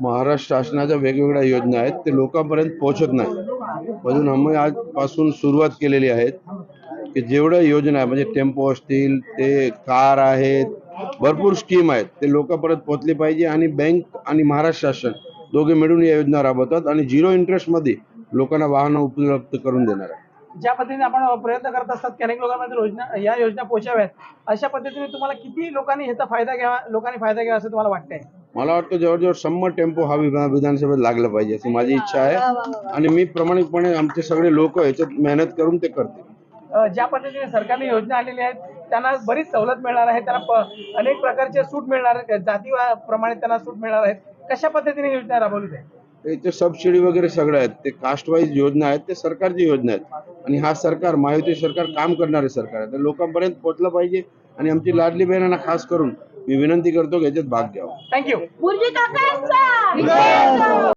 महाराष्ट्र शासनाच्या वेगवेगळ्या योजना आहेत ते लोकांपर्यंत पोहोचत नाही, म्हणून आम्ही आजपासून सुरुवात केलेली आहे की जेवढ्या योजना आहे म्हणजे टेम्पो असतील, ते कार आहेत, भरपूर स्कीम आहेत, ते लोकांपर्यंत पोहोचली पाहिजे। आणि बँक आणि महाराष्ट्र शासन दोघे मिळून या योजना राबवतात आणि 0 इंटरेस्ट मध्ये लोकांना वाहन उपलब्ध करून देणार आहे। ज्या पद्धतीने आपण प्रयत्न करत असतात की अनेक लोकांमध्ये या योजना पोहोचाव्यात, अशा पद्धतीने तुम्हाला किती लोकांनी ह्याचा फायदा घ्यावा असं तुम्हाला वाटतंय? मला वाटतं जवळजवळ 100 टेम्पो हा विधानसभेत लागला पाहिजे अशी माझी इच्छा आहे आणि मी प्रामाणिकपणे आमचे सगळे लोक याच्यात मेहनत करून ते करतील। ज्या पद्धतीने सरकारने योजना आणलेली आहेत त्यांना बरीच सवलत मिळणार आहे, त्यांना अनेक प्रकारचे सूट मिळणार आहेत, जातीप्रमाणे त्यांना सूट मिळणार आहेत। कशा पद्धतीने योजना राबवली आहे? त्याचे सबसिडी वगैरे सगळे आहेत, ते कास्ट वाईज योजना आहेत, ते सरकारची योजना आहेत आणि हा सरकार महायुती सरकार काम करणारे सरकार आहे, तर लोकांपर्यंत पोहोचलं पाहिजे। आणि आमची लाडली बहिणांना खास करून मी विनंती करतो की याच्यात भाग घ्यावा। थँक्यू।